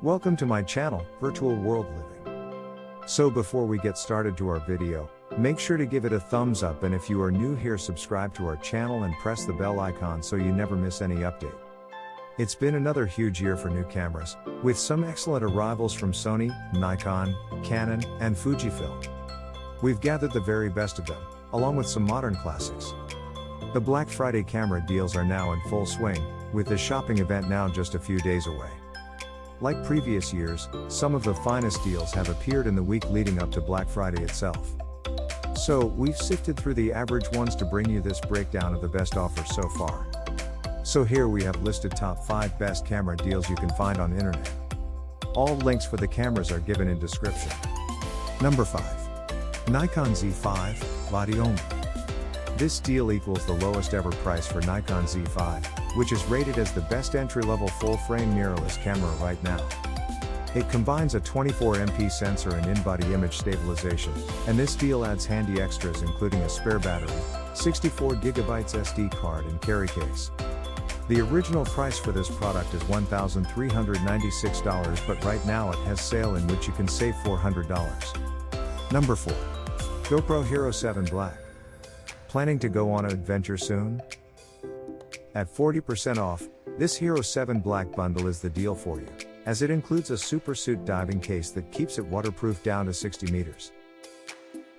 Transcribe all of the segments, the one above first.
Welcome to my channel, Virtual World Living. So before we get started to our video, make sure to give it a thumbs up, and if you are new here, subscribe to our channel and press the bell icon so you never miss any update. It's been another huge year for new cameras, with some excellent arrivals from Sony, Nikon, Canon, and Fujifilm. We've gathered the very best of them, along with some modern classics. The Black Friday camera deals are now in full swing, with the shopping event now just a few days away. Like previous years, some of the finest deals have appeared in the week leading up to Black Friday itself. So, we've sifted through the average ones to bring you this breakdown of the best offers so far. So here we have listed top 5 best camera deals you can find on internet. All links for the cameras are given in description. Number 5. Nikon Z5, body only. This deal equals the lowest ever price for Nikon Z5, which is rated as the best entry-level full-frame mirrorless camera right now. It combines a 24MP sensor and in-body image stabilization, and this deal adds handy extras including a spare battery, 64GB SD card and carry case. The original price for this product is $1,396, but right now it has sale in which you can save $400. Number 4. GoPro Hero 7 Black. Planning to go on an adventure soon? At 40% off, this Hero 7 Black bundle is the deal for you, as it includes a super suit diving case that keeps it waterproof down to 60 meters.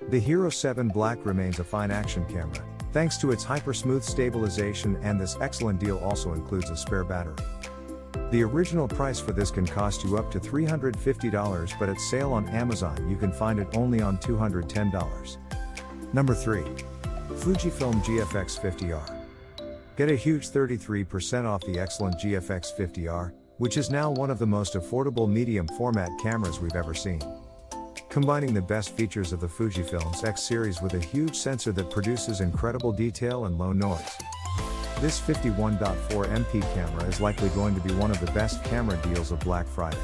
The Hero 7 Black remains a fine action camera, thanks to its hyper-smooth stabilization, and this excellent deal also includes a spare battery. The original price for this can cost you up to $350, but at sale on Amazon you can find it only on $210. Number 3. Fujifilm GFX 50R. Get a huge 33% off the excellent GFX 50R, which is now one of the most affordable medium format cameras we've ever seen. Combining the best features of the Fujifilm's X series with a huge sensor that produces incredible detail and low noise. This 51.4MP camera is likely going to be one of the best camera deals of Black Friday.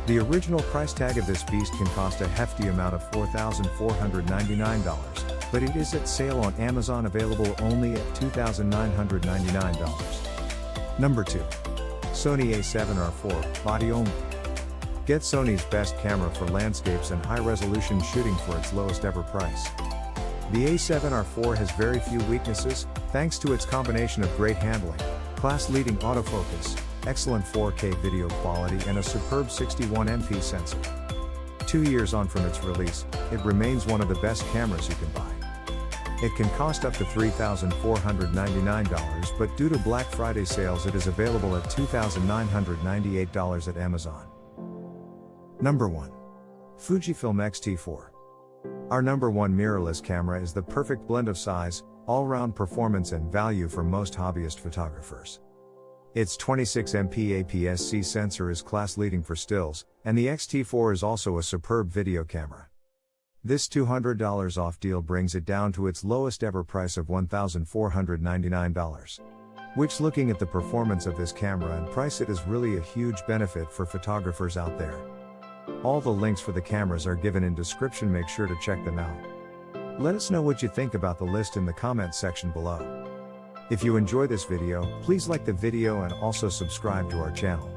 The original price tag of this beast can cost a hefty amount of $4,499, but it is at sale on Amazon, available only at $2,999. Number 2. Sony A7R IV, body only. Get Sony's best camera for landscapes and high-resolution shooting for its lowest ever price. The A7R IV has very few weaknesses, thanks to its combination of great handling, class-leading autofocus, excellent 4K video quality, and a superb 61MP sensor. 2 years on from its release, it remains one of the best cameras you can buy. It can cost up to $3,499, but due to Black Friday sales it is available at $2,998 at Amazon. Number 1. Fujifilm X-T4. Our number 1 mirrorless camera is the perfect blend of size, all-round performance and value for most hobbyist photographers. Its 26MP APS-C sensor is class-leading for stills, and the X-T4 is also a superb video camera. This $200 off deal brings it down to its lowest ever price of $1,499. Which, looking at the performance of this camera and price, it is really a huge benefit for photographers out there. All the links for the cameras are given in description, make sure to check them out. Let us know what you think about the list in the comments section below. If you enjoy this video, please like the video and also subscribe to our channel.